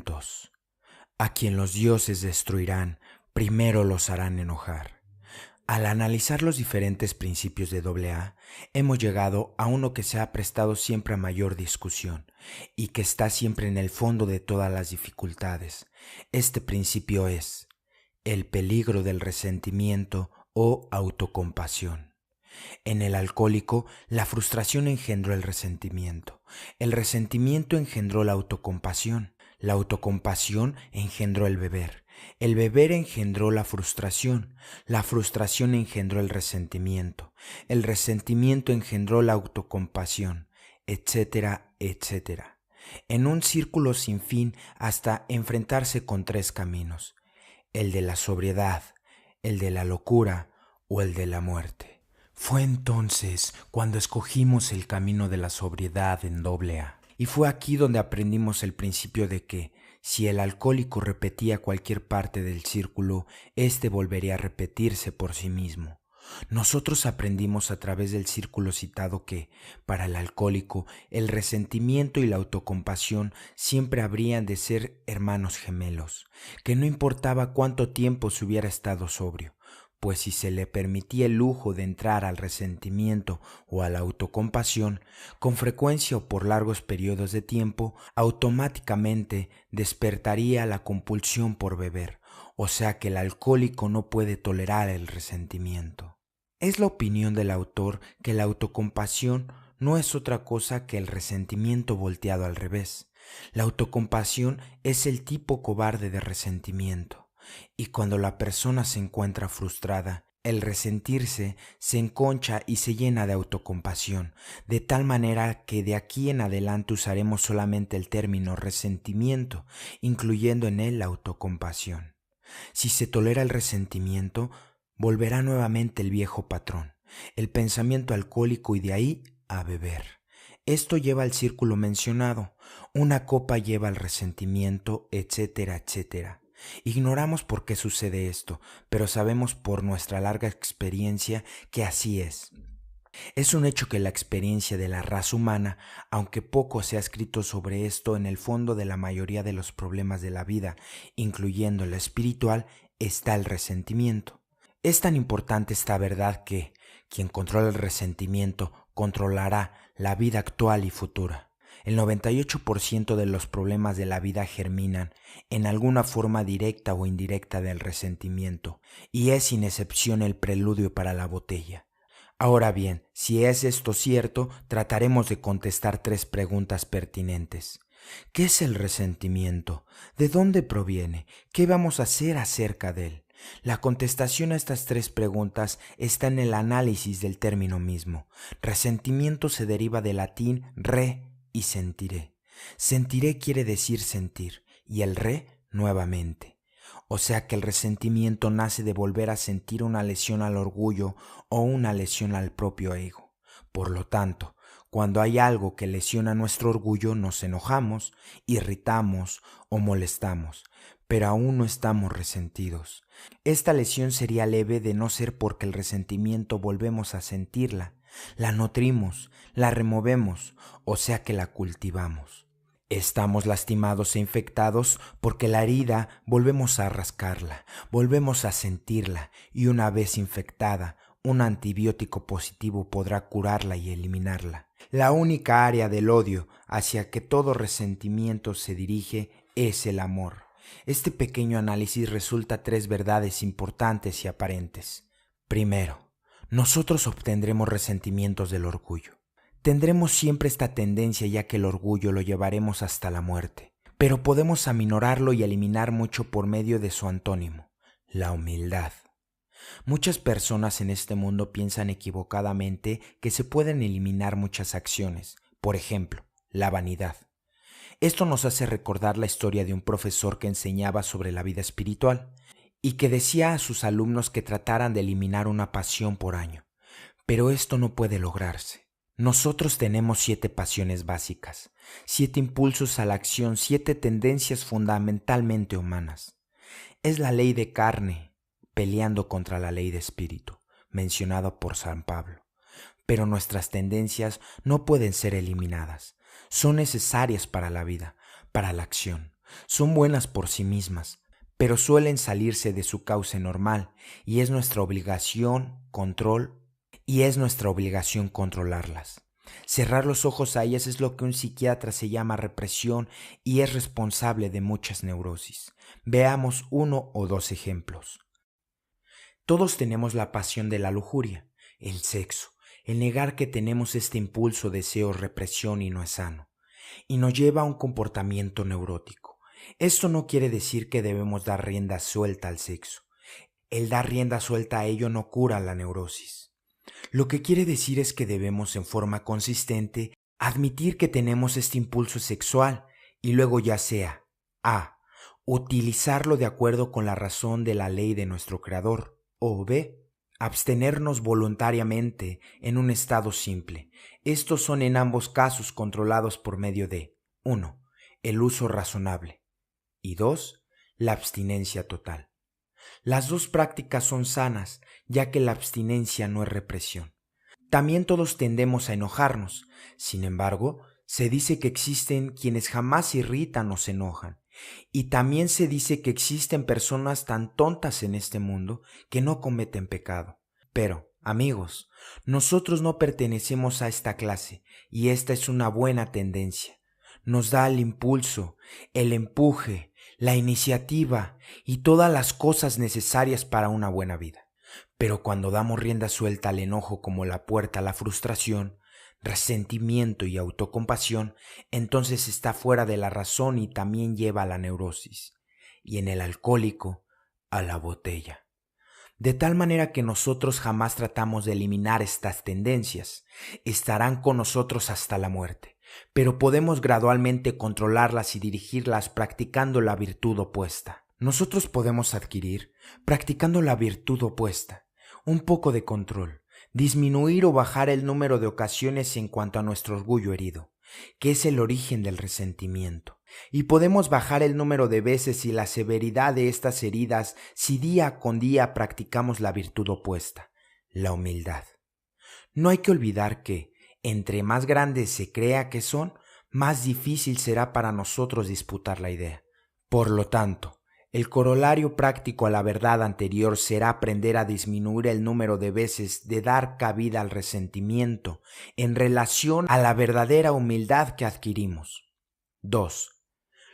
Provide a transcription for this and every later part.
sentimientos. A quien los dioses destruirán, primero los harán enojar. Al analizar los diferentes principios de AA, hemos llegado a uno que se ha prestado siempre a mayor discusión y que está siempre en el fondo de todas las dificultades. Este principio es el peligro del resentimiento o autocompasión. En el alcohólico, la frustración engendró el resentimiento engendró la autocompasión engendró el beber engendró la frustración engendró el resentimiento engendró la autocompasión, etcétera, etcétera. En un círculo sin fin hasta enfrentarse con tres caminos: el de la sobriedad, el de la locura o el de la muerte. Fue entonces cuando escogimos el camino de la sobriedad en AA. Y fue aquí donde aprendimos el principio de que, si el alcohólico repetía cualquier parte del círculo, éste volvería a repetirse por sí mismo. Nosotros aprendimos a través del círculo citado que, para el alcohólico, el resentimiento y la autocompasión siempre habrían de ser hermanos gemelos, que no importaba cuánto tiempo se hubiera estado sobrio, pues si se le permitía el lujo de entrar al resentimiento o a la autocompasión, con frecuencia o por largos periodos de tiempo, automáticamente despertaría la compulsión por beber, o sea que el alcohólico no puede tolerar el resentimiento. Es la opinión del autor que la autocompasión no es otra cosa que el resentimiento volteado al revés. La autocompasión es el tipo cobarde de resentimiento. Y cuando la persona se encuentra frustrada, el resentirse se enconcha y se llena de autocompasión, de tal manera que de aquí en adelante usaremos solamente el término resentimiento, incluyendo en él la autocompasión. Si se tolera el resentimiento, volverá nuevamente el viejo patrón, el pensamiento alcohólico, y de ahí a beber. Esto lleva al círculo mencionado, una copa lleva al resentimiento, etcétera, etcétera. Ignoramos por qué sucede esto, pero sabemos por nuestra larga experiencia que así es. Es un hecho que la experiencia de la raza humana, aunque poco se ha escrito sobre esto, en el fondo de la mayoría de los problemas de la vida, incluyendo la espiritual, está el resentimiento. Es tan importante esta verdad que quien controla el resentimiento controlará la vida actual y futura. El 98% de los problemas de la vida germinan en alguna forma directa o indirecta del resentimiento, y es sin excepción el preludio para la botella. Ahora bien, si es esto cierto, trataremos de contestar tres preguntas pertinentes. ¿Qué es el resentimiento? ¿De dónde proviene? ¿Qué vamos a hacer acerca de él? La contestación a estas tres preguntas está en el análisis del término mismo. Resentimiento se deriva del latín re y sentiré. Sentiré quiere decir sentir, y el nuevamente. O sea que el resentimiento nace de volver a sentir una lesión al orgullo o una lesión al propio ego. Por lo tanto, cuando hay algo que lesiona nuestro orgullo, nos enojamos, irritamos o molestamos, pero aún no estamos resentidos. Esta lesión sería leve de no ser porque el resentimiento volvemos a sentirla, la nutrimos, la removemos, o sea que la cultivamos. Estamos lastimados e infectados porque la herida volvemos a rascarla, volvemos a sentirla, y una vez infectada, un antibiótico positivo podrá curarla y eliminarla. La única área del odio hacia que todo resentimiento se dirige es el amor. Este pequeño análisis resulta tres verdades importantes y aparentes. Primero, nosotros obtendremos resentimientos del orgullo. Tendremos siempre esta tendencia, ya que el orgullo lo llevaremos hasta la muerte, pero podemos aminorarlo y eliminar mucho por medio de su antónimo, la humildad. Muchas personas en este mundo piensan equivocadamente que se pueden eliminar muchas acciones, por ejemplo, la vanidad. Esto nos hace recordar la historia de un profesor que enseñaba sobre la vida espiritual y que decía a sus alumnos que trataran de eliminar una pasión por año, pero esto no puede lograrse. Nosotros tenemos 7 pasiones básicas, 7 impulsos a la acción, 7 tendencias fundamentalmente humanas. Es la ley de carne peleando contra la ley de espíritu, mencionado por San Pablo. Pero nuestras tendencias no pueden ser eliminadas, son necesarias para la vida, para la acción. son buenas por sí mismas, pero suelen salirse de su cauce normal y es nuestra obligación controlarlas. Cerrar los ojos a ellas es lo que un psiquiatra se llama represión y es responsable de muchas neurosis. Veamos 1 o 2 ejemplos. Todos tenemos la pasión de la lujuria, el sexo, el negar que tenemos este impulso, deseo, represión y no es sano, y nos lleva a un comportamiento neurótico. Esto no quiere decir que debemos dar rienda suelta al sexo. El dar rienda suelta a ello no cura la neurosis. Lo que quiere decir es que debemos en forma consistente admitir que tenemos este impulso sexual y luego ya sea A. Utilizarlo de acuerdo con la razón de la ley de nuestro Creador o B. Abstenernos voluntariamente en un estado simple. Estos son en ambos casos controlados por medio de 1. El uso razonable y 2. La abstinencia total. Las dos prácticas son sanas, ya que la abstinencia no es represión. También todos tendemos a enojarnos. Sin embargo, se dice que existen quienes jamás se irritan o se enojan. Y también se dice que existen personas tan tontas en este mundo que no cometen pecado. Pero, amigos, nosotros no pertenecemos a esta clase y esta es una buena tendencia. Nos da el impulso, el empuje, la iniciativa y todas las cosas necesarias para una buena vida. Pero cuando damos rienda suelta al enojo como la puerta a la frustración, resentimiento y autocompasión, entonces está fuera de la razón y también lleva a la neurosis, y en el alcohólico, a la botella. De tal manera que nosotros jamás tratamos de eliminar estas tendencias, estarán con nosotros hasta la muerte, pero podemos gradualmente controlarlas y dirigirlas practicando la virtud opuesta. Nosotros podemos adquirir, practicando la virtud opuesta, un poco de control, disminuir o bajar el número de ocasiones en cuanto a nuestro orgullo herido, que es el origen del resentimiento, y podemos bajar el número de veces y la severidad de estas heridas si día con día practicamos la virtud opuesta, la humildad. No hay que olvidar que, entre más grandes se crea que son, más difícil será para nosotros disputar la idea. Por lo tanto, el corolario práctico a la verdad anterior será aprender a disminuir el número de veces de dar cabida al resentimiento en relación a la verdadera humildad que adquirimos. 2.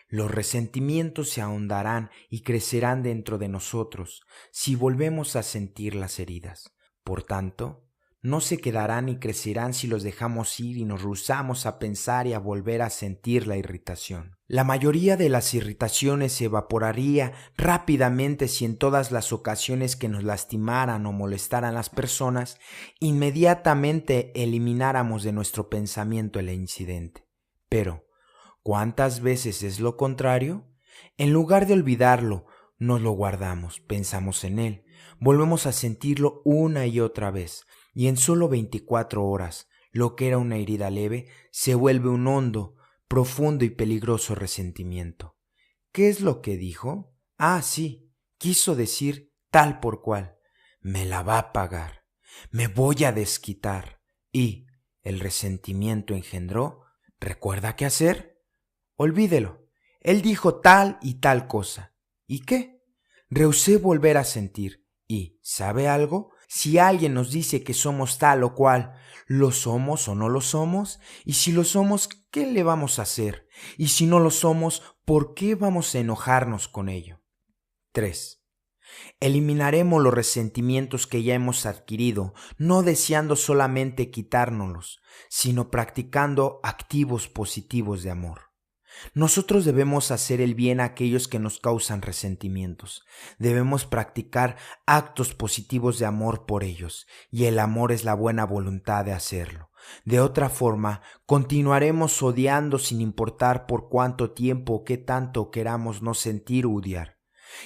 Los resentimientos se ahondarán y crecerán dentro de nosotros si volvemos a sentir las heridas. Por tanto, no se quedarán y crecerán si los dejamos ir y nos rehusamos a pensar y a volver a sentir la irritación. La mayoría de las irritaciones se evaporaría rápidamente si en todas las ocasiones que nos lastimaran o molestaran las personas, inmediatamente elimináramos de nuestro pensamiento el incidente. Pero, ¿cuántas veces es lo contrario? En lugar de olvidarlo, nos lo guardamos, pensamos en él, volvemos a sentirlo una y otra vez, y en solo 24 horas, lo que era una herida leve se vuelve un hondo, profundo y peligroso resentimiento. ¿Qué es lo que dijo? Ah, sí, quiso decir tal por cual. Me la va a pagar, me voy a desquitar. Y el resentimiento engendró, ¿recuerda qué hacer? Olvídelo, él dijo tal y tal cosa. ¿Y qué? Rehusé volver a sentir. Y, ¿sabe algo? Si alguien nos dice que somos tal o cual, ¿lo somos o no lo somos? Y si lo somos, ¿qué le vamos a hacer? Y si no lo somos, ¿por qué vamos a enojarnos con ello? 3. Eliminaremos los resentimientos que ya hemos adquirido, no deseando solamente quitárnoslos, sino practicando activos positivos de amor. Nosotros debemos hacer el bien a aquellos que nos causan resentimientos. Debemos practicar actos positivos de amor por ellos, y el amor es la buena voluntad de hacerlo. De otra forma, continuaremos odiando sin importar por cuánto tiempo o qué tanto queramos no sentir o odiar.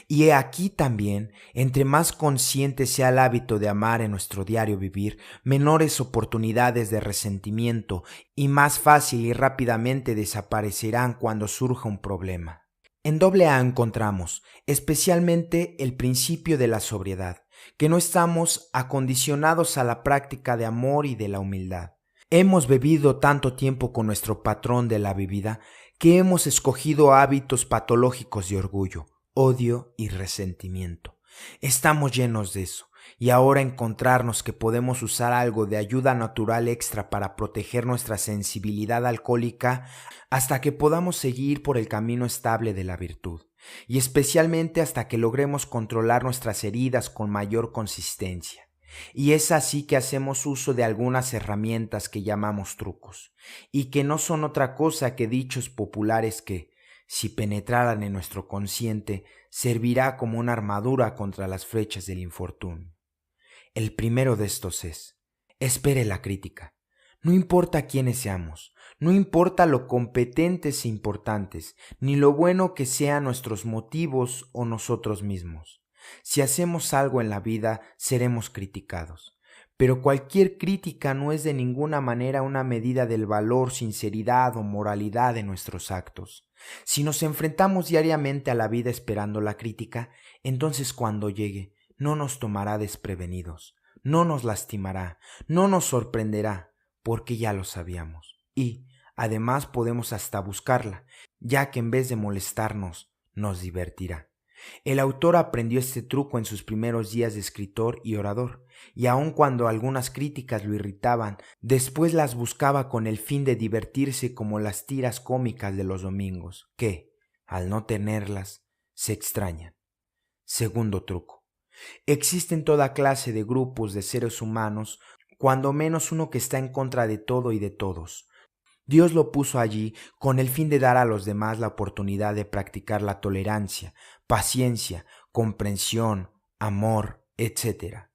Y aquí también, entre más consciente sea el hábito de amar en nuestro diario vivir, menores oportunidades de resentimiento y más fácil y rápidamente desaparecerán cuando surja un problema. En AA encontramos especialmente el principio de la sobriedad, que no estamos acondicionados a la práctica de amor y de la humildad. Hemos bebido tanto tiempo con nuestro patrón de la bebida que hemos escogido hábitos patológicos de orgullo, odio y resentimiento. Estamos llenos de eso, y ahora encontrarnos que podemos usar algo de ayuda natural extra para proteger nuestra sensibilidad alcohólica hasta que podamos seguir por el camino estable de la virtud, y especialmente hasta que logremos controlar nuestras heridas con mayor consistencia. Y es así que hacemos uso de algunas herramientas que llamamos trucos, y que no son otra cosa que dichos populares que, si penetraran en nuestro consciente, servirá como una armadura contra las flechas del infortunio. El primero de estos es: espere la crítica. No importa quiénes seamos, no importa lo competentes e importantes, ni lo bueno que sean nuestros motivos o nosotros mismos. Si hacemos algo en la vida, seremos criticados. Pero cualquier crítica no es de ninguna manera una medida del valor, sinceridad o moralidad de nuestros actos. Si nos enfrentamos diariamente a la vida esperando la crítica, entonces cuando llegue, no nos tomará desprevenidos, no nos lastimará, no nos sorprenderá, porque ya lo sabíamos. Y, además, podemos hasta buscarla, ya que en vez de molestarnos, nos divertirá. El autor aprendió este truco en sus primeros días de escritor y orador, y aun cuando algunas críticas lo irritaban, después las buscaba con el fin de divertirse, como las tiras cómicas de los domingos, que, al no tenerlas, se extrañan. Segundo truco: existen toda clase de grupos de seres humanos, cuando menos uno que está en contra de todo y de todos. Dios lo puso allí con el fin de dar a los demás la oportunidad de practicar la tolerancia, paciencia, comprensión, amor, etc.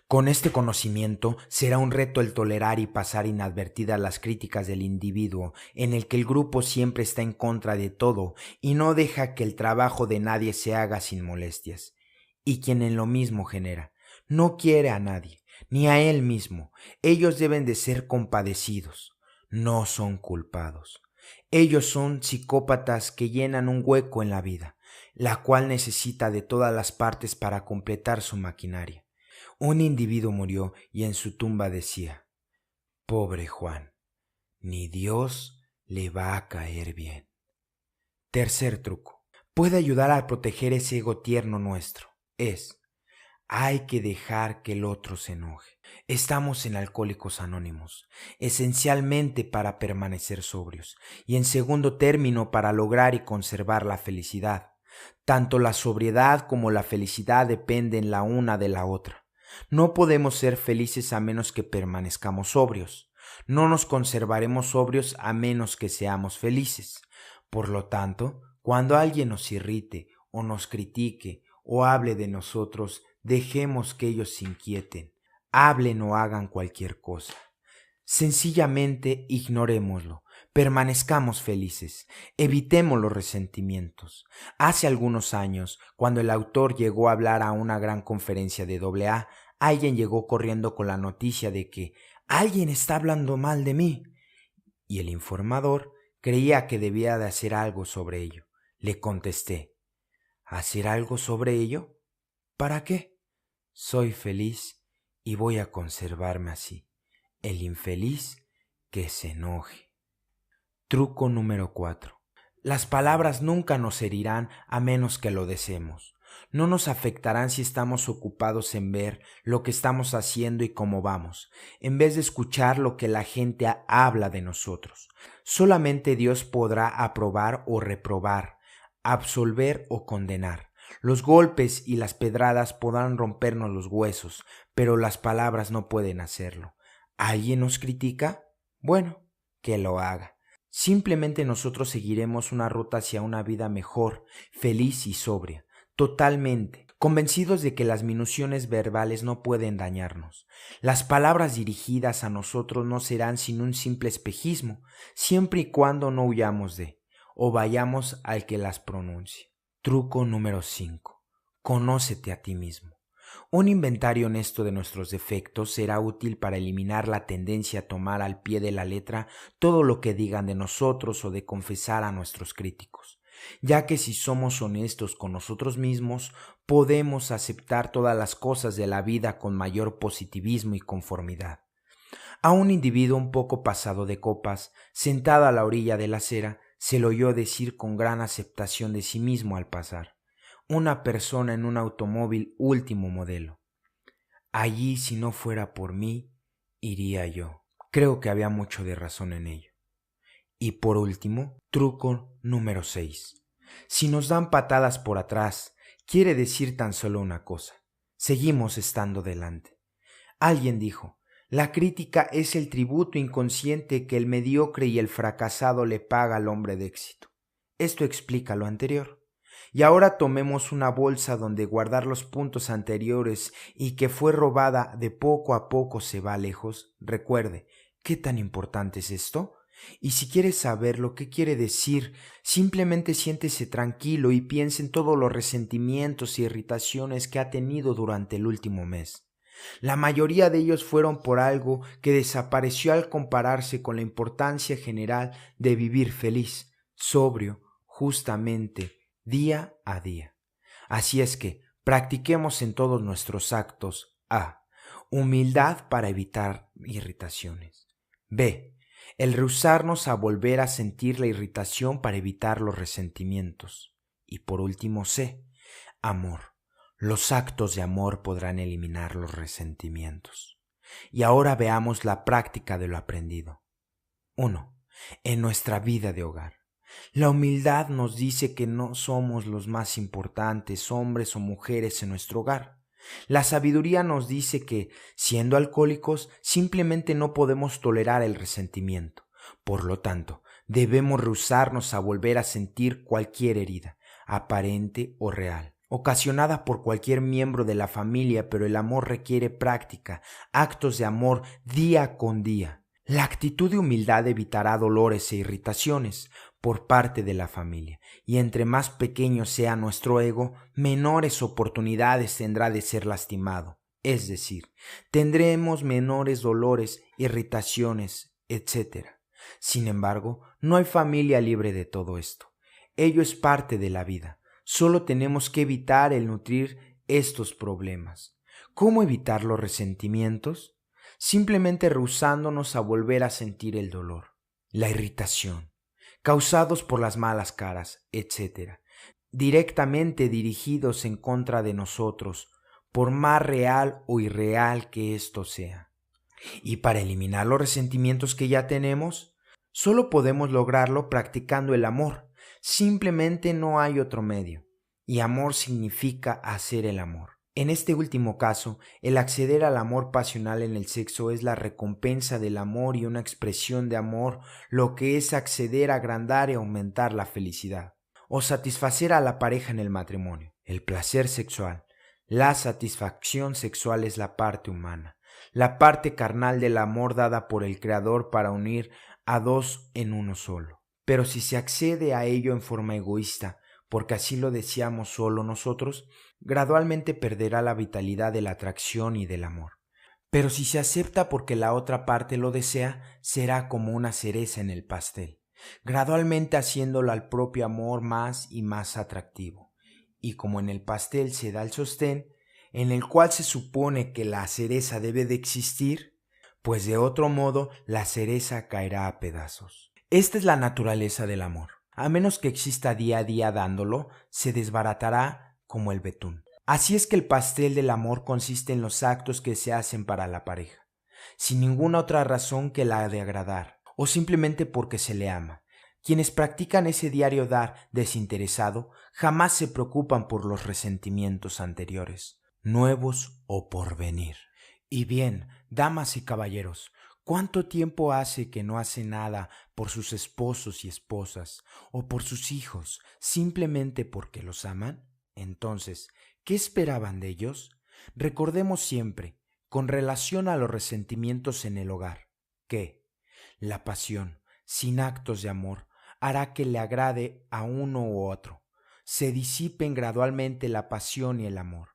Con este conocimiento será un reto el tolerar y pasar inadvertidas las críticas del individuo, en el que el grupo siempre está en contra de todo y no deja que el trabajo de nadie se haga sin molestias. Y quien en lo mismo genera, no quiere a nadie, ni a él mismo. Ellos deben de ser compadecidos. No son culpados. Ellos son psicópatas que llenan un hueco en la vida, la cual necesita de todas las partes para completar su maquinaria. Un individuo murió y en su tumba decía: pobre Juan, ni Dios le va a caer bien. Tercer truco: puede ayudar a proteger ese ego tierno nuestro. Hay que dejar que el otro se enoje. Estamos en Alcohólicos Anónimos, esencialmente para permanecer sobrios, y en segundo término para lograr y conservar la felicidad. Tanto la sobriedad como la felicidad dependen la una de la otra. No podemos ser felices a menos que permanezcamos sobrios. No nos conservaremos sobrios a menos que seamos felices. Por lo tanto, cuando alguien nos irrite o nos critique o hable de nosotros, dejemos que ellos se inquieten, hablen o hagan cualquier cosa. Sencillamente ignorémoslo, permanezcamos felices, evitemos los resentimientos. Hace algunos años, cuando el autor llegó a hablar a una gran conferencia de AA, alguien llegó corriendo con la noticia de que alguien está hablando mal de mí, y el informador creía que debía de hacer algo sobre ello. Le contesté: ¿hacer algo sobre ello? ¿Para qué? Soy feliz y voy a conservarme así. El infeliz que se enoje. Truco número 4. Las palabras nunca nos herirán a menos que lo deseemos. No nos afectarán si estamos ocupados en ver lo que estamos haciendo y cómo vamos, en vez de escuchar lo que la gente habla de nosotros. Solamente Dios podrá aprobar o reprobar, absolver o condenar. Los golpes y las pedradas podrán rompernos los huesos, pero las palabras no pueden hacerlo. ¿Alguien nos critica? Bueno, que lo haga. Simplemente nosotros seguiremos una ruta hacia una vida mejor, feliz y sobria, totalmente, convencidos de que las minuciones verbales no pueden dañarnos. Las palabras dirigidas a nosotros no serán sino un simple espejismo, siempre y cuando no huyamos de, o vayamos al que las pronuncie. Truco número 5. Conócete a ti mismo. Un inventario honesto de nuestros defectos será útil para eliminar la tendencia a tomar al pie de la letra todo lo que digan de nosotros o de confesar a nuestros críticos, ya que si somos honestos con nosotros mismos, podemos aceptar todas las cosas de la vida con mayor positivismo y conformidad. A un individuo un poco pasado de copas, sentado a la orilla de la acera, Se lo oyó decir con gran aceptación de sí mismo al pasar. Una persona en un automóvil último modelo. Allí, si no fuera por mí, iría yo. Creo que había mucho de razón en ello. Y por último, truco número 6. Si nos dan patadas por atrás, quiere decir tan solo una cosa: seguimos estando delante. Alguien dijo: la crítica es el tributo inconsciente que el mediocre y el fracasado le paga al hombre de éxito. Esto explica lo anterior. Y ahora tomemos una bolsa donde guardar los puntos anteriores y que fue robada de poco a poco se va lejos. Recuerde, ¿qué tan importante es esto? Y si quieres saber lo que quiere decir, simplemente siéntese tranquilo y piense en todos los resentimientos y irritaciones que ha tenido durante el último mes. La mayoría de ellos fueron por algo que desapareció al compararse con la importancia general de vivir feliz, sobrio, justamente, día a día. Así es que practiquemos en todos nuestros actos: A. Humildad para evitar irritaciones. B. El rehusarnos a volver a sentir la irritación para evitar los resentimientos. Y por último, C. Amor. Los actos de amor podrán eliminar los resentimientos. Y ahora veamos la práctica de lo aprendido. 1. En nuestra vida de hogar. La humildad nos dice que no somos los más importantes hombres o mujeres en nuestro hogar. La sabiduría nos dice que, siendo alcohólicos, simplemente no podemos tolerar el resentimiento. Por lo tanto, debemos rehusarnos a volver a sentir cualquier herida, aparente o real, ocasionada por cualquier miembro de la familia, pero el amor requiere práctica, actos de amor día con día. La actitud de humildad evitará dolores e irritaciones por parte de la familia, y entre más pequeño sea nuestro ego, menores oportunidades tendrá de ser lastimado, es decir, tendremos menores dolores, irritaciones, etc. Sin embargo, no hay familia libre de todo esto. Ello es parte de la vida. Solo tenemos que evitar el nutrir estos problemas. ¿Cómo evitar los resentimientos? Simplemente rehusándonos a volver a sentir el dolor, la irritación, causados por las malas caras, etc., directamente dirigidos en contra de nosotros, por más real o irreal que esto sea. Y para eliminar los resentimientos que ya tenemos, solo podemos lograrlo practicando el amor. Simplemente no hay otro medio. Y amor significa hacer el amor. En este último caso, el acceder al amor pasional en el sexo es la recompensa del amor y una expresión de amor, lo que es acceder a agrandar y aumentar la felicidad, o satisfacer a la pareja en el matrimonio. El placer sexual, la satisfacción sexual es la parte humana, la parte carnal del amor dada por el Creador para unir a dos en uno solo. Pero si se accede a ello en forma egoísta, porque así lo deseamos solo nosotros, gradualmente perderá la vitalidad de la atracción y del amor. Pero si se acepta porque la otra parte lo desea, será como una cereza en el pastel, gradualmente haciéndolo al propio amor más y más atractivo. Y como en el pastel se da el sostén, en el cual se supone que la cereza debe de existir, pues de otro modo la cereza caerá a pedazos. Esta es la naturaleza del amor. A menos que exista día a día dándolo, se desbaratará como el betún. Así es que el pastel del amor consiste en los actos que se hacen para la pareja, sin ninguna otra razón que la de agradar, o simplemente porque se le ama. Quienes practican ese diario dar desinteresado jamás se preocupan por los resentimientos anteriores, nuevos o por venir. Y bien, damas y caballeros, ¿cuánto tiempo hace que no hace nada por sus esposos y esposas o por sus hijos simplemente porque los aman? Entonces, ¿qué esperaban de ellos? Recordemos siempre, con relación a los resentimientos en el hogar, que la pasión, sin actos de amor, hará que le agrade a uno u otro. Se disipen gradualmente la pasión y el amor.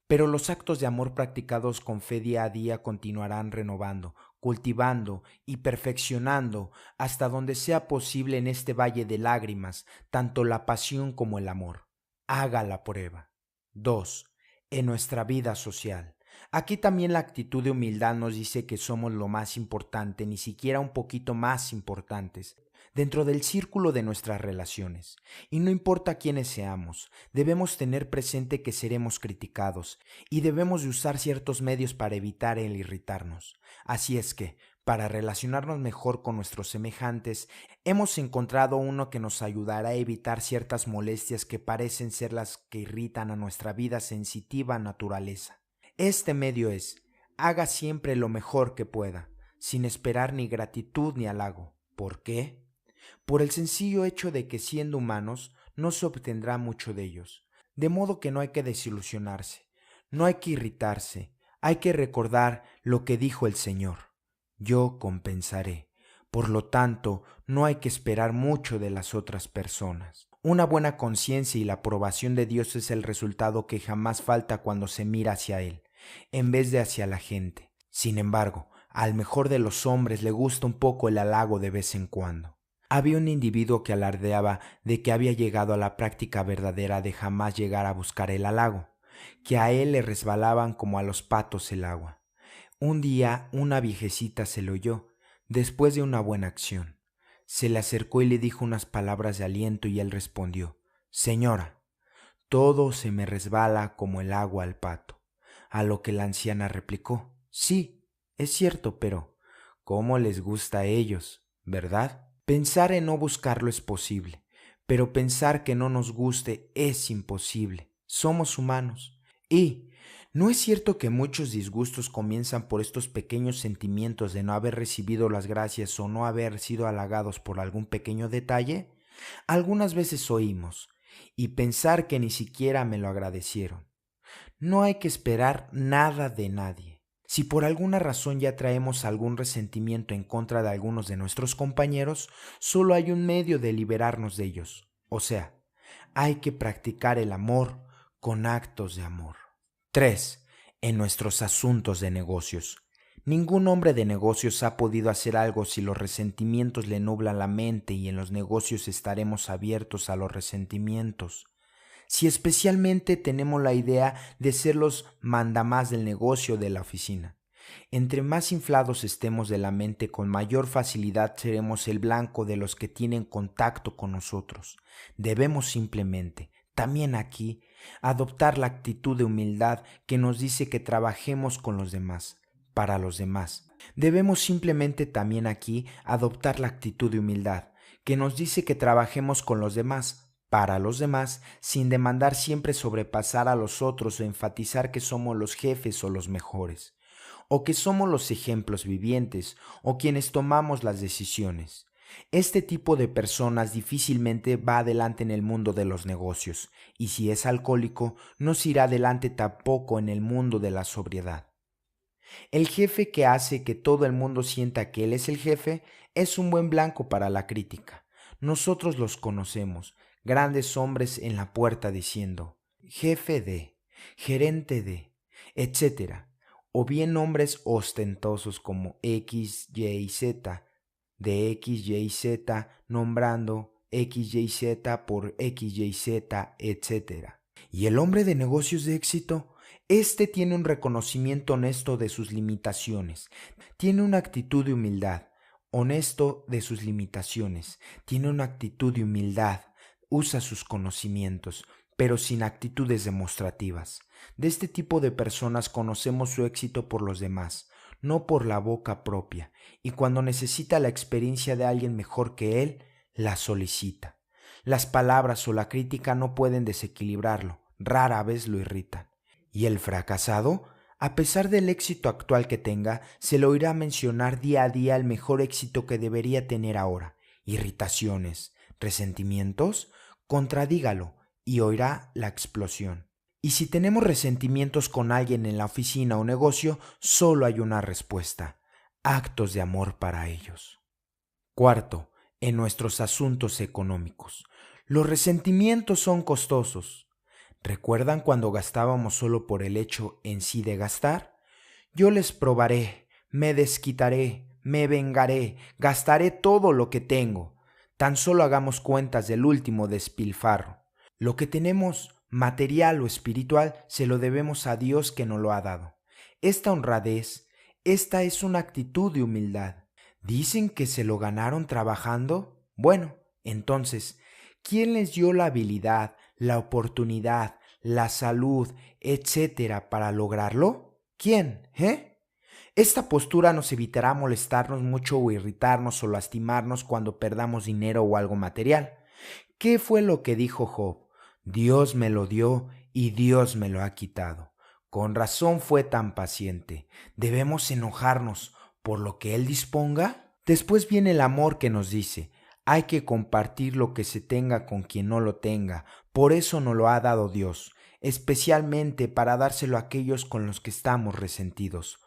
Pero los actos de amor practicados con fe día a día continuarán renovando, cultivando y perfeccionando hasta donde sea posible en este valle de lágrimas, tanto la pasión como el amor. Haga la prueba. 2. En nuestra vida social. Aquí también la actitud de humildad nos dice que somos lo más importante, ni siquiera un poquito más importantes. dentro del círculo de nuestras relaciones. Y no importa quiénes seamos, debemos tener presente que seremos criticados y debemos de usar ciertos medios para evitar el irritarnos. Así es que, para relacionarnos mejor con nuestros semejantes, hemos encontrado uno que nos ayudará a evitar ciertas molestias que parecen ser las que irritan a nuestra vida sensitiva naturaleza. Este medio es: haga siempre lo mejor que pueda, sin esperar ni gratitud ni halago. ¿Por qué? Por el sencillo hecho de que, siendo humanos, no se obtendrá mucho de ellos. De modo que no hay que desilusionarse, no hay que irritarse, hay que recordar lo que dijo el Señor: yo compensaré. Por lo tanto, no hay que esperar mucho de las otras personas. Una buena conciencia y la aprobación de Dios es el resultado que jamás falta cuando se mira hacia Él, en vez de hacia la gente. Sin embargo, al mejor de los hombres le gusta un poco el halago de vez en cuando. Había un individuo que alardeaba de que había llegado a la práctica verdadera de jamás llegar a buscar el halago, que a él le resbalaban como a los patos el agua. Un día una viejecita se lo oyó, después de una buena acción. Se le acercó y le dijo unas palabras de aliento y él respondió: «Señora, todo se me resbala como el agua al pato». A lo que la anciana replicó: «Sí, es cierto, pero ¿cómo les gusta a ellos, verdad? Pensar en no buscarlo es posible, pero pensar que no nos guste es imposible. Somos humanos. Y ¿no es cierto que muchos disgustos comienzan por estos pequeños sentimientos de no haber recibido las gracias o no haber sido halagados por algún pequeño detalle? Algunas veces oímos, y pensar que ni siquiera me lo agradecieron. No hay que esperar nada de nadie. Si por alguna razón ya traemos algún resentimiento en contra de algunos de nuestros compañeros, solo hay un medio de liberarnos de ellos. O sea, hay que practicar el amor con actos de amor. 3. En nuestros asuntos de negocios. Ningún hombre de negocios ha podido hacer algo si los resentimientos le nublan la mente, y en los negocios estaremos abiertos a los resentimientos. Si especialmente tenemos la idea de ser los mandamás del negocio de la oficina. Entre más inflados estemos de la mente, con mayor facilidad seremos el blanco de los que tienen contacto con nosotros. Debemos simplemente, también aquí, adoptar la actitud de humildad que nos dice que trabajemos con los demás, para los demás. Debemos simplemente también aquí adoptar la actitud de humildad que nos dice que trabajemos con los demás, para los demás, sin demandar siempre sobrepasar a los otros o enfatizar que somos los jefes o los mejores, o que somos los ejemplos vivientes o quienes tomamos las decisiones. Este tipo de personas difícilmente va adelante en el mundo de los negocios, y si es alcohólico, no se irá adelante tampoco en el mundo de la sobriedad. El jefe que hace que todo el mundo sienta que él es el jefe es un buen blanco para la crítica. Nosotros los conocemos, grandes hombres en la puerta diciendo: jefe de, gerente de, etc. O bien hombres ostentosos como X, Y, Z, de X, Y, Z, nombrando X, Y, Z por X, Y, Z, etc. Y el hombre de negocios de éxito, tiene un reconocimiento honesto de sus limitaciones, tiene una actitud de humildad, honesto de sus limitaciones, tiene una actitud de humildad, usa sus conocimientos, pero sin actitudes demostrativas. De este tipo de personas conocemos su éxito por los demás, no por la boca propia, y cuando necesita la experiencia de alguien mejor que él, la solicita. Las palabras o la crítica no pueden desequilibrarlo, rara vez lo irritan. Y el fracasado, a pesar del éxito actual que tenga, se le oirá mencionar día a día el mejor éxito que debería tener ahora. Irritaciones, resentimientos, contradígalo y oirá la explosión. Y si tenemos resentimientos con alguien en la oficina o negocio, solo hay una respuesta: actos de amor para ellos. 4. En nuestros asuntos económicos. Los resentimientos son costosos. ¿Recuerdan cuando gastábamos solo por el hecho en sí de gastar? Yo les probaré, me desquitaré, me vengaré, gastaré todo lo que tengo. Tan solo hagamos cuentas del último despilfarro. Lo que tenemos, material o espiritual, se lo debemos a Dios que nos lo ha dado. Esta honradez, esta es una actitud de humildad. ¿Dicen que se lo ganaron trabajando? Bueno, entonces, ¿quién les dio la habilidad, la oportunidad, la salud, etcétera, para lograrlo? ¿Quién? Esta postura nos evitará molestarnos mucho o irritarnos o lastimarnos cuando perdamos dinero o algo material. ¿Qué fue lo que dijo Job? Dios me lo dio y Dios me lo ha quitado. Con razón fue tan paciente. ¿Debemos enojarnos por lo que Él disponga? Después viene el amor que nos dice, hay que compartir lo que se tenga con quien no lo tenga. Por eso nos lo ha dado Dios, especialmente para dárselo a aquellos con los que estamos resentidos.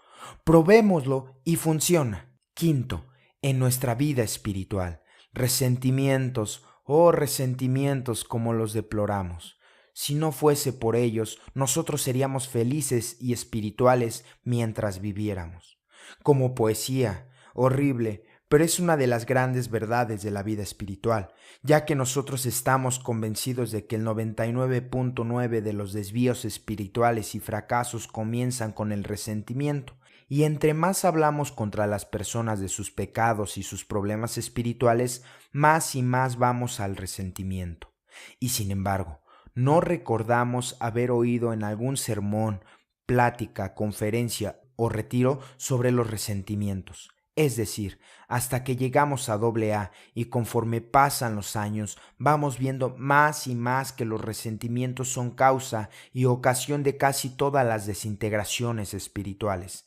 Probémoslo y funciona. Quinto, en nuestra vida espiritual, resentimientos, resentimientos como los deploramos. Si no fuese por ellos, nosotros seríamos felices y espirituales mientras viviéramos. Como poesía, horrible, pero es una de las grandes verdades de la vida espiritual, ya que nosotros estamos convencidos de que el 99.9 de los desvíos espirituales y fracasos comienzan con el resentimiento, y entre más hablamos contra las personas de sus pecados y sus problemas espirituales, más y más vamos al resentimiento. Y sin embargo, no recordamos haber oído en algún sermón, plática, conferencia o retiro sobre los resentimientos. Es decir, hasta que llegamos a AA y conforme pasan los años, vamos viendo más y más que los resentimientos son causa y ocasión de casi todas las desintegraciones espirituales.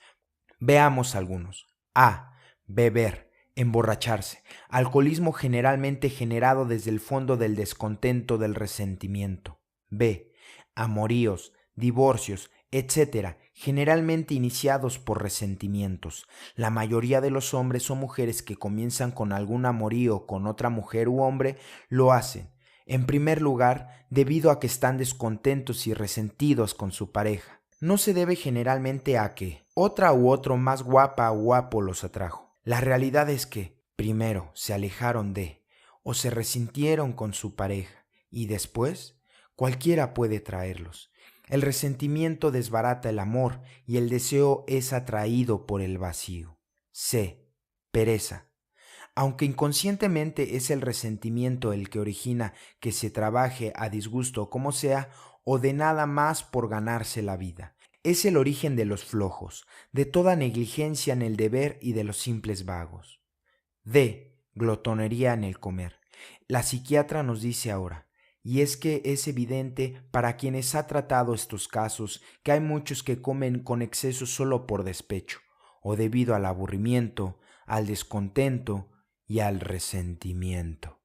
Veamos algunos. A. Beber, emborracharse, alcoholismo generalmente generado desde el fondo del descontento del resentimiento. B. Amoríos, divorcios, etcétera, generalmente iniciados por resentimientos. La mayoría de los hombres o mujeres que comienzan con algún amorío con otra mujer u hombre lo hacen, en primer lugar, debido a que están descontentos y resentidos con su pareja. No se debe generalmente a que otra u otro más guapa o guapo los atrajo. La realidad es que, primero, se alejaron de o se resintieron con su pareja y después, cualquiera puede traerlos. El resentimiento desbarata el amor y el deseo es atraído por el vacío. C. Pereza. Aunque inconscientemente es el resentimiento el que origina que se trabaje a disgusto como sea, o de nada más por ganarse la vida. Es el origen de los flojos, de toda negligencia en el deber y de los simples vagos. D. Glotonería en el comer. La psiquiatra nos dice ahora, y es que es evidente para quienes ha tratado estos casos que hay muchos que comen con exceso solo por despecho, o debido al aburrimiento, al descontento y al resentimiento.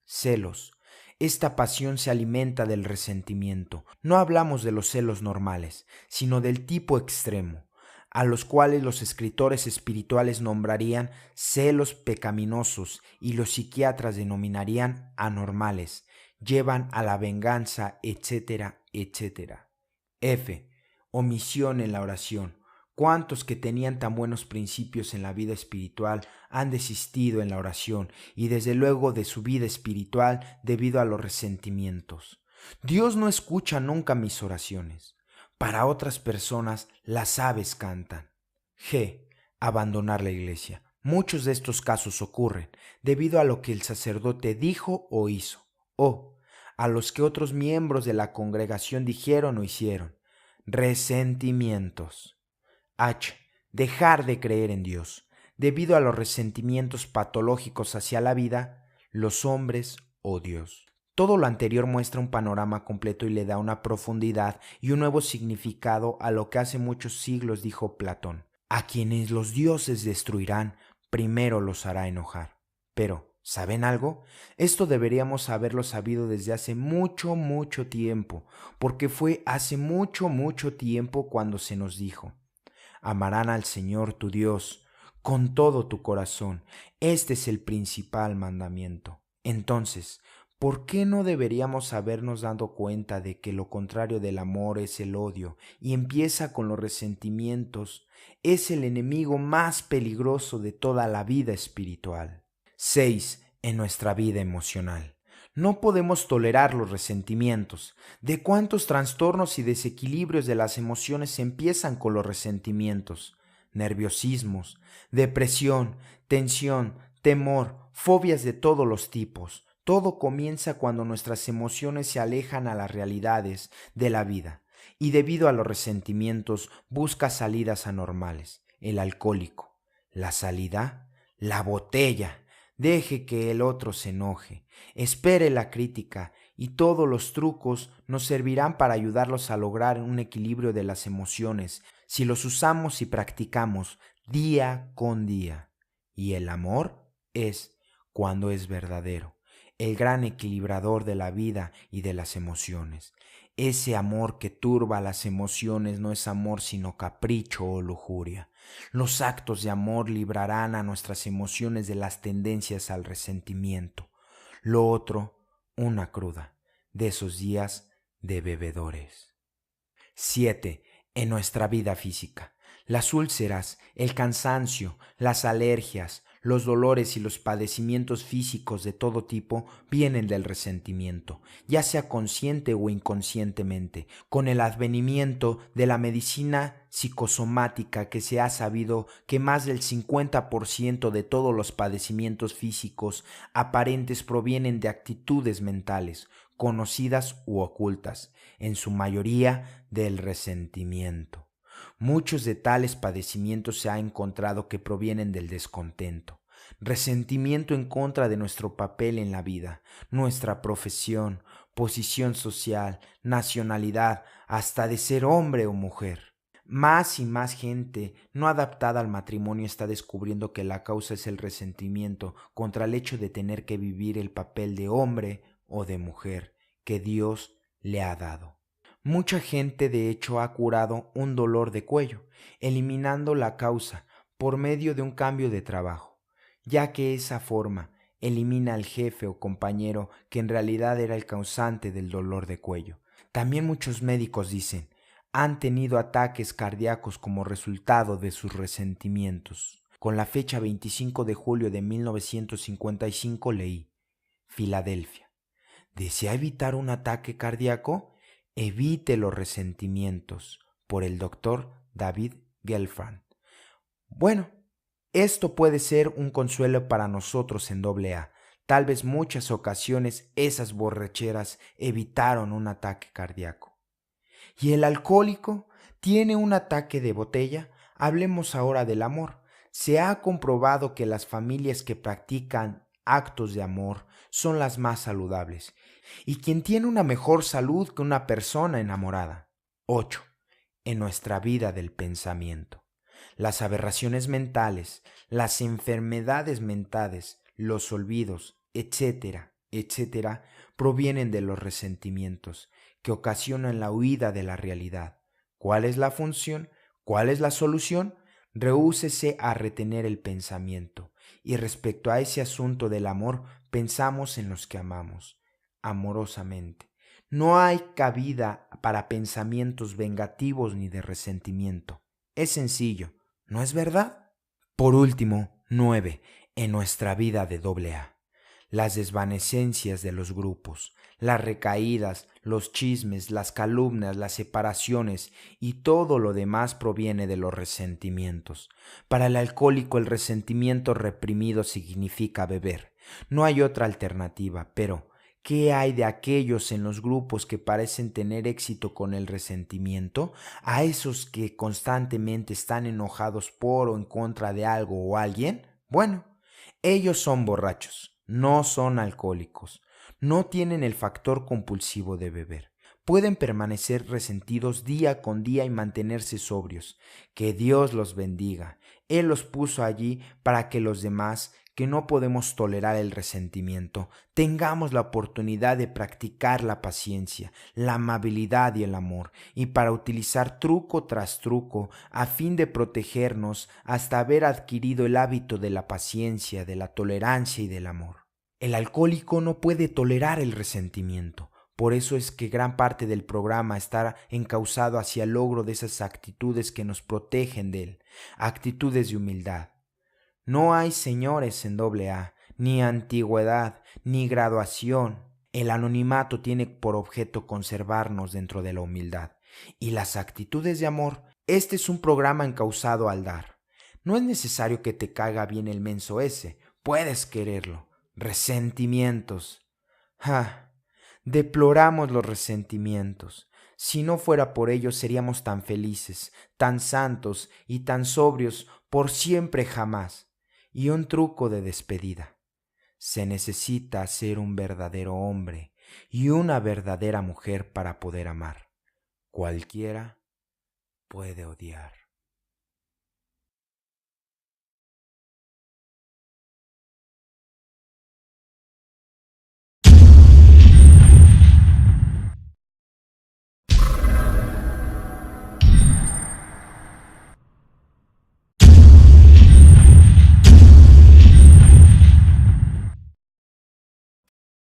Celos. Esta pasión se alimenta del resentimiento. No hablamos de los celos normales, sino del tipo extremo, a los cuales los escritores espirituales nombrarían celos pecaminosos y los psiquiatras denominarían anormales, llevan a la venganza, etcétera, etcétera. F. Omisión en la oración. ¿Cuántos que tenían tan buenos principios en la vida espiritual han desistido en la oración y desde luego de su vida espiritual debido a los resentimientos? Dios no escucha nunca mis oraciones. Para otras personas las aves cantan. G. Abandonar la iglesia. Muchos de estos casos ocurren debido a lo que el sacerdote dijo o hizo, o a los que otros miembros de la congregación dijeron o hicieron. Resentimientos. H. Dejar de creer en Dios. Debido a los resentimientos patológicos hacia la vida, los hombres o Dios. Todo lo anterior muestra un panorama completo y le da una profundidad y un nuevo significado a lo que hace muchos siglos dijo Platón. A quienes los dioses destruirán, primero los hará enojar. Pero, ¿saben algo? Esto deberíamos haberlo sabido desde hace mucho, mucho tiempo, porque fue hace mucho, mucho tiempo cuando se nos dijo: amarán al Señor tu Dios con todo tu corazón. Este es el principal mandamiento. Entonces, ¿por qué no deberíamos habernos dado cuenta de que lo contrario del amor es el odio y empieza con los resentimientos? Es el enemigo más peligroso de toda la vida espiritual. 6. En nuestra vida emocional. No podemos tolerar los resentimientos. ¿De cuántos trastornos y desequilibrios de las emociones empiezan con los resentimientos? Nerviosismos, depresión, tensión, temor, fobias de todos los tipos. Todo comienza cuando nuestras emociones se alejan a las realidades de la vida y debido a los resentimientos busca salidas anormales. El alcohólico. La salida, la botella. Deje que el otro se enoje. Espere la crítica y todos los trucos nos servirán para ayudarlos a lograr un equilibrio de las emociones si los usamos y practicamos día con día. Y el amor es, cuando es verdadero, el gran equilibrador de la vida y de las emociones. Ese amor que turba las emociones no es amor sino capricho o lujuria. Los actos de amor librarán a nuestras emociones de las tendencias al resentimiento. Lo otro, una cruda, de esos días de bebedores. 7. En nuestra vida física. Las úlceras, el cansancio, las alergias, los dolores y los padecimientos físicos de todo tipo vienen del resentimiento, ya sea consciente o inconscientemente. Con el advenimiento de la medicina psicosomática que se ha sabido que más del 50% de todos los padecimientos físicos aparentes provienen de actitudes mentales, conocidas u ocultas, en su mayoría del resentimiento. Muchos de tales padecimientos se ha encontrado que provienen del descontento, resentimiento en contra de nuestro papel en la vida, nuestra profesión, posición social, nacionalidad, hasta de ser hombre o mujer. Más y más gente no adaptada al matrimonio está descubriendo que la causa es el resentimiento contra el hecho de tener que vivir el papel de hombre o de mujer que Dios le ha dado. Mucha gente de hecho ha curado un dolor de cuello, eliminando la causa por medio de un cambio de trabajo, ya que esa forma elimina al jefe o compañero que en realidad era el causante del dolor de cuello. También muchos médicos dicen, han tenido ataques cardíacos como resultado de sus resentimientos. Con la fecha 25 de julio de 1955 leí, Filadelfia. ¿Desea evitar un ataque cardíaco? Evite los resentimientos, por el doctor David Gelfand. Bueno, esto puede ser un consuelo para nosotros en AA. Tal vez muchas ocasiones esas borracheras evitaron un ataque cardíaco. ¿Y el alcohólico tiene un ataque de botella? Hablemos ahora del amor. Se ha comprobado que las familias que practican actos de amor son las más saludables y quien tiene una mejor salud que una persona enamorada. 8. En nuestra vida del pensamiento. Las aberraciones mentales, las enfermedades mentales, los olvidos, etcétera, provienen de los resentimientos que ocasionan la huida de la realidad. ¿Cuál es la función? ¿Cuál es la solución? Rehúsese a retener el pensamiento. Y respecto a ese asunto del amor, pensamos en los que amamos, amorosamente. No hay cabida para pensamientos vengativos ni de resentimiento. Es sencillo, ¿no es verdad? Por último, 9. En nuestra vida de AA. Las desvanecencias de los grupos, las recaídas, los chismes, las calumnias, las separaciones y todo lo demás proviene de los resentimientos. Para el alcohólico el resentimiento reprimido significa beber. No hay otra alternativa, pero ¿qué hay de aquellos en los grupos que parecen tener éxito con el resentimiento? ¿A esos que constantemente están enojados por o en contra de algo o alguien? Bueno, ellos son borrachos. No son alcohólicos, no tienen el factor compulsivo de beber. Pueden permanecer resentidos día con día y mantenerse sobrios. Que Dios los bendiga. Él los puso allí para que los demás, que no podemos tolerar el resentimiento, tengamos la oportunidad de practicar la paciencia, la amabilidad y el amor, y para utilizar truco tras truco a fin de protegernos hasta haber adquirido el hábito de la paciencia, de la tolerancia y del amor. El alcohólico no puede tolerar el resentimiento. Por eso es que gran parte del programa está encauzado hacia el logro de esas actitudes que nos protegen de él, actitudes de humildad. No hay señores en AA, ni antigüedad, ni graduación. El anonimato tiene por objeto conservarnos dentro de la humildad. Y las actitudes de amor, este es un programa encauzado al dar. No es necesario que te caiga bien el menso ese, puedes quererlo. Resentimientos. ¡Ah! Deploramos los resentimientos. Si no fuera por ellos seríamos tan felices, tan santos y tan sobrios por siempre jamás. Y un truco de despedida. Se necesita ser un verdadero hombre y una verdadera mujer para poder amar. Cualquiera puede odiar.